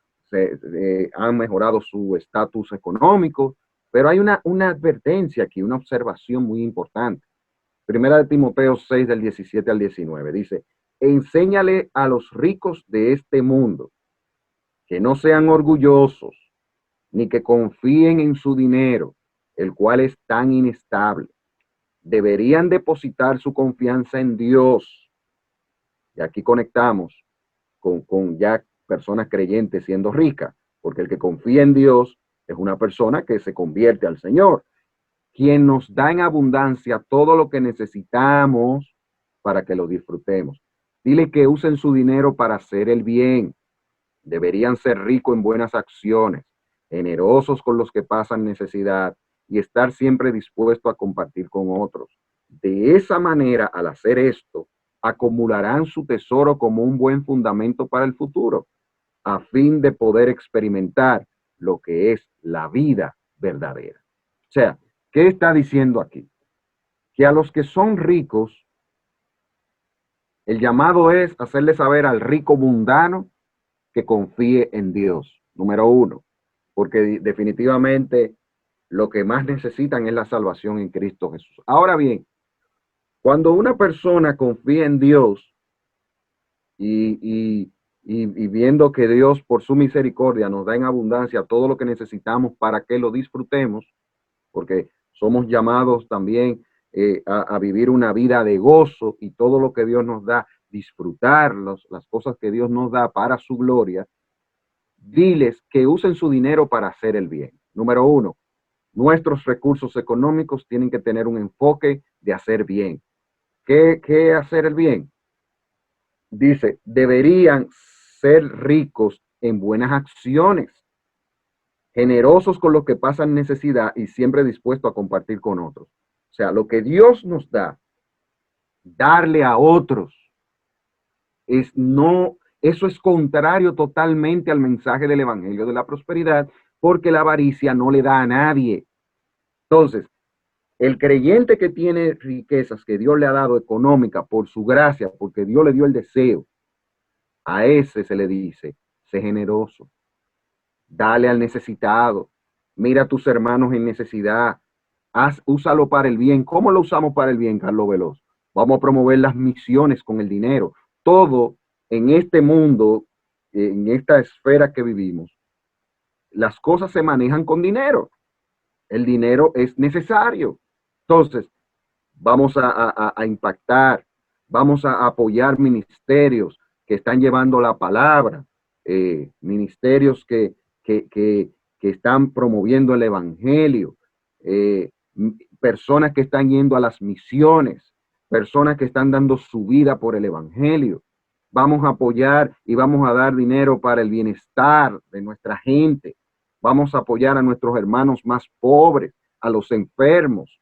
han mejorado su estatus económico. Pero hay una advertencia aquí, una observación muy importante. Primera de Timoteo 6, del 17 al 19, dice, enséñale a los ricos de este mundo que no sean orgullosos, ni que confíen en su dinero, el cual es tan inestable. Deberían depositar su confianza en Dios. Y aquí conectamos con ya personas creyentes siendo ricas, porque el que confía en Dios es una persona que se convierte al Señor, quien nos da en abundancia todo lo que necesitamos para que lo disfrutemos. Dile que usen su dinero para hacer el bien. Deberían ser ricos en buenas acciones, generosos con los que pasan necesidad y estar siempre dispuesto a compartir con otros. De esa manera, al hacer esto, acumularán su tesoro como un buen fundamento para el futuro, a fin de poder experimentar lo que es la vida verdadera. O sea, ¿qué está diciendo aquí? Que a los que son ricos, el llamado es hacerle saber al rico mundano que confíe en Dios, número uno, porque definitivamente lo que más necesitan es la salvación en Cristo Jesús. Ahora bien, cuando una persona confía en Dios y viendo que Dios por su misericordia nos da en abundancia todo lo que necesitamos para que lo disfrutemos, porque somos llamados también a vivir una vida de gozo y todo lo que Dios nos da, disfrutar las cosas que Dios nos da para su gloria. Diles que usen su dinero para hacer el bien. Número uno, nuestros recursos económicos tienen que tener un enfoque de hacer bien. ¿Qué hacer el bien? Dice, deberían ser ricos en buenas acciones, generosos con los que pasan necesidad y siempre dispuestos a compartir con otros. O sea, lo que Dios nos da, darle a otros, eso es contrario totalmente al mensaje del Evangelio de la prosperidad, porque la avaricia no le da a nadie. Entonces, el creyente que tiene riquezas que Dios le ha dado económica por su gracia, porque Dios le dio el deseo, a ese se le dice, sé generoso, dale al necesitado, mira a tus hermanos en necesidad, úsalo para el bien. ¿Cómo lo usamos para el bien, Carlos Veloz? Vamos a promover las misiones con el dinero. Todo en este mundo, en esta esfera que vivimos, las cosas se manejan con dinero. El dinero es necesario. Entonces, vamos a impactar, vamos a apoyar ministerios que están llevando la palabra, ministerios que están promoviendo el evangelio, personas que están yendo a las misiones, personas que están dando su vida por el evangelio. Vamos a apoyar y vamos a dar dinero para el bienestar de nuestra gente. Vamos a apoyar a nuestros hermanos más pobres, a los enfermos.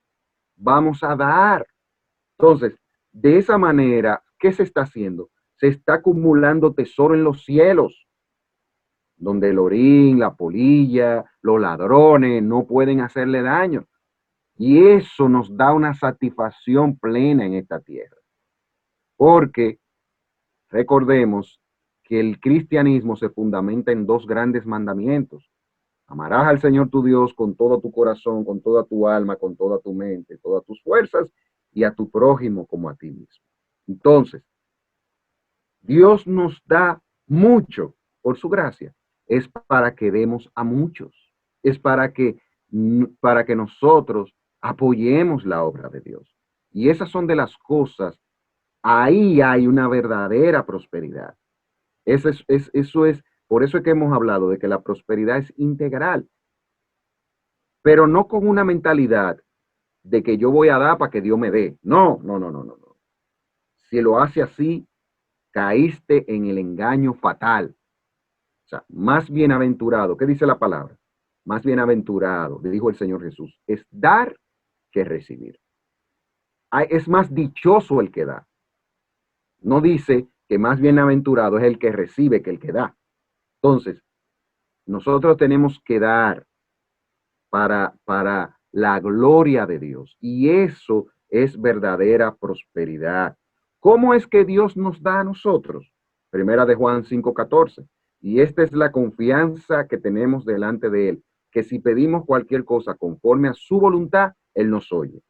Vamos a dar. Entonces, de esa manera, ¿qué se está haciendo? Se está acumulando tesoro en los cielos, donde el orín, la polilla, los ladrones no pueden hacerle daño. Y eso nos da una satisfacción plena en esta tierra. Porque recordemos que el cristianismo se fundamenta en dos grandes mandamientos. Amarás al Señor tu Dios con todo tu corazón, con toda tu alma, con toda tu mente, todas tus fuerzas, y a tu prójimo como a ti mismo. Entonces, Dios nos da mucho por su gracia. Es para que demos a muchos. Es para que nosotros apoyemos la obra de Dios. Y esas son de las cosas. Ahí hay una verdadera prosperidad. Eso es, por eso es que hemos hablado de que la prosperidad es integral, pero no con una mentalidad de que yo voy a dar para que Dios me dé. No, no, no, no, no, no. Si lo hace así, caíste en el engaño fatal. O sea, más bienaventurado, ¿qué dice la palabra? Más bienaventurado, dijo el Señor Jesús, es dar que recibir. Es más dichoso el que da. No dice que más bienaventurado es el que recibe que el que da. Entonces, nosotros tenemos que dar para la gloria de Dios. Y eso es verdadera prosperidad. ¿Cómo es que Dios nos da a nosotros? Primera de Juan 5:14. Y esta es la confianza que tenemos delante de Él, que si pedimos cualquier cosa conforme a su voluntad, Él nos oye.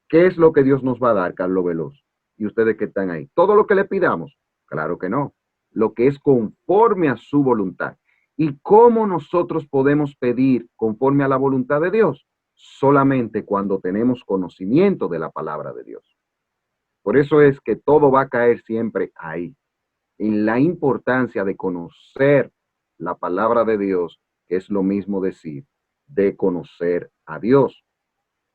¿Qué es lo que Dios nos va a dar, Carlos Veloz? Y ustedes que están ahí. ¿Todo lo que le pidamos? Claro que no. Lo que es conforme a su voluntad. ¿Y cómo nosotros podemos pedir conforme a la voluntad de Dios? Solamente cuando tenemos conocimiento de la palabra de Dios. Por eso es que todo va a caer siempre ahí, en la importancia de conocer la palabra de Dios, que es lo mismo decir, de conocer a Dios.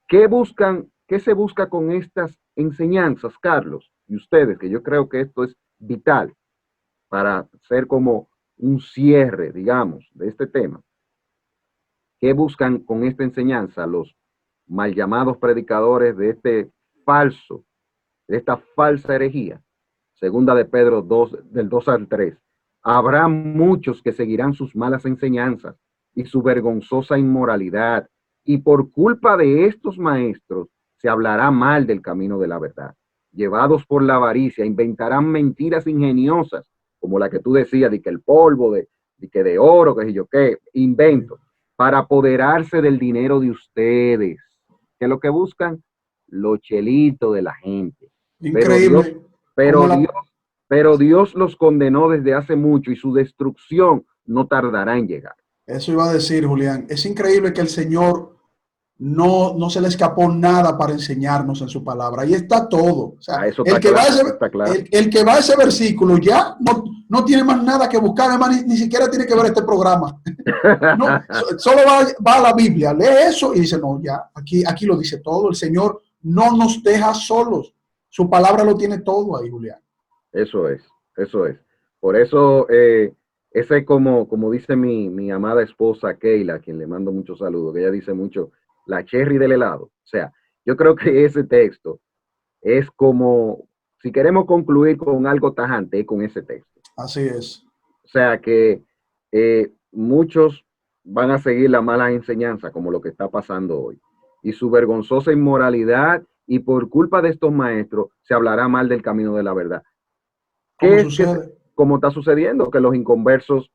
¿Qué buscan? ¿Qué se busca con estas enseñanzas, Carlos? Y ustedes, que yo creo que esto es vital para ser como un cierre, digamos, de este tema. ¿Qué buscan con esta enseñanza los mal llamados predicadores de de esta falsa herejía? Segunda de Pedro 2, del 2 al 3. Habrá muchos que seguirán sus malas enseñanzas y su vergonzosa inmoralidad, y por culpa de estos maestros se hablará mal del camino de la verdad. Llevados por la avaricia, inventarán mentiras ingeniosas, como la que tú decías, de que el polvo, de que de oro, que yo qué, invento, para apoderarse del dinero de ustedes. ¿Qué es lo que buscan? Los chelitos de la gente. Increíble. Pero Dios los condenó desde hace mucho y su destrucción no tardará en llegar. Eso iba a decir, Julián. Es increíble que el Señor no se le escapó nada para enseñarnos en su palabra. Ahí está todo. O sea, Eso está claro, está claro. El que va a ese versículo ya no tiene más nada que buscar, además, ni siquiera tiene que ver este programa. No, solo va a la Biblia, lee eso y dice, no, ya, aquí lo dice todo. El Señor no nos deja solos. Su palabra lo tiene todo ahí, Julián. Eso es. Por eso, ese es como dice mi amada esposa Keila, a quien le mando muchos saludos, que ella dice mucho, la cherry del helado. O sea, yo creo que ese texto es como, si queremos concluir con algo tajante, es con ese texto. Así es. O sea que muchos van a seguir la mala enseñanza, como lo que está pasando hoy. Y su vergonzosa inmoralidad, y por culpa de estos maestros, se hablará mal del camino de la verdad. ¿Qué es como está sucediendo? Que los inconversos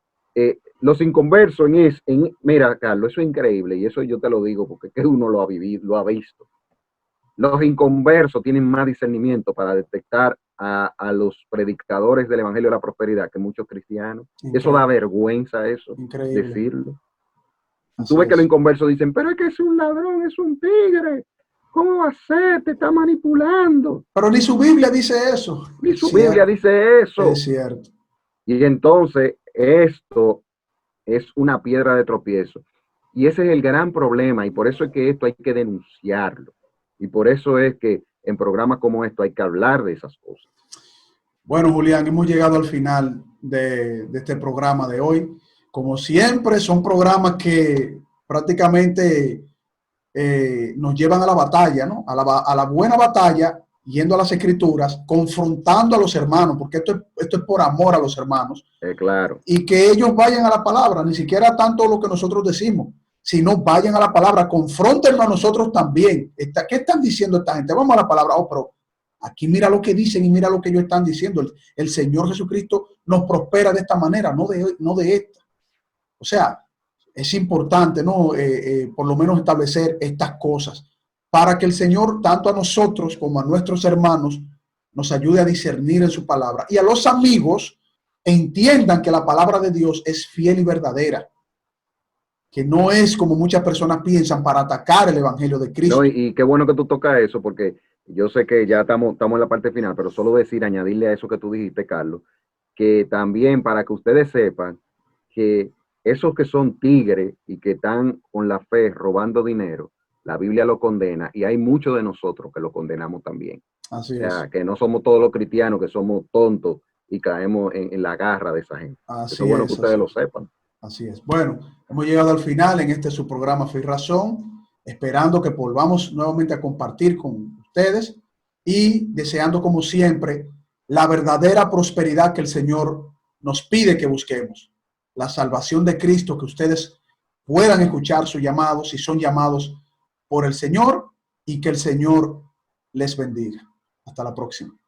mira, Carlos, eso es increíble, y eso yo te lo digo porque que uno lo ha vivido, lo ha visto. Los inconversos tienen más discernimiento para detectar a los predicadores del Evangelio de la Prosperidad que muchos cristianos. Increíble. Eso da vergüenza, eso, increíble decirlo. Tú ves que los inconversos dicen, pero es que es un ladrón, es un tigre. ¿Cómo va a ser? Te está manipulando. Pero ni su Biblia dice eso. Ni su Biblia dice eso. Es cierto. Y entonces esto es una piedra de tropiezo. Y ese es el gran problema. Y por eso es que esto hay que denunciarlo. Y por eso es que en programas como esto hay que hablar de esas cosas. Bueno, Julián, hemos llegado al final de este programa de hoy. Como siempre, son programas que prácticamente nos llevan a la batalla, ¿no? A la buena batalla, yendo a las Escrituras, confrontando a los hermanos, porque esto es por amor a los hermanos. Claro. Y que ellos vayan a la palabra, ni siquiera tanto lo que nosotros decimos, sino vayan a la palabra, confróntenos a nosotros también. ¿Qué están diciendo esta gente? Vamos a la palabra. Oh, pero aquí mira lo que dicen y mira lo que ellos están diciendo. El Señor Jesucristo nos prospera de esta manera, no de esta. O sea, es importante, ¿no? Por lo menos establecer estas cosas para que el Señor, tanto a nosotros como a nuestros hermanos, nos ayude a discernir en su palabra. Y a los amigos entiendan que la palabra de Dios es fiel y verdadera. Que no es como muchas personas piensan para atacar el Evangelio de Cristo. No, y qué bueno que tú tocas eso, porque yo sé que ya estamos en la parte final, pero solo añadirle a eso que tú dijiste, Carlos, que también para que ustedes sepan que esos que son tigres y que están con la fe robando dinero, la Biblia lo condena y hay muchos de nosotros que lo condenamos también. Así es. O sea, que no somos todos los cristianos que somos tontos y caemos en la garra de esa gente. Eso es bueno que ustedes lo sepan. Así es. Bueno, hemos llegado al final en este su programa Fe y Razón, esperando que volvamos nuevamente a compartir con ustedes y deseando como siempre la verdadera prosperidad que el Señor nos pide que busquemos. La salvación de Cristo, que ustedes puedan escuchar su llamado, si son llamados por el Señor y que el Señor les bendiga. Hasta la próxima.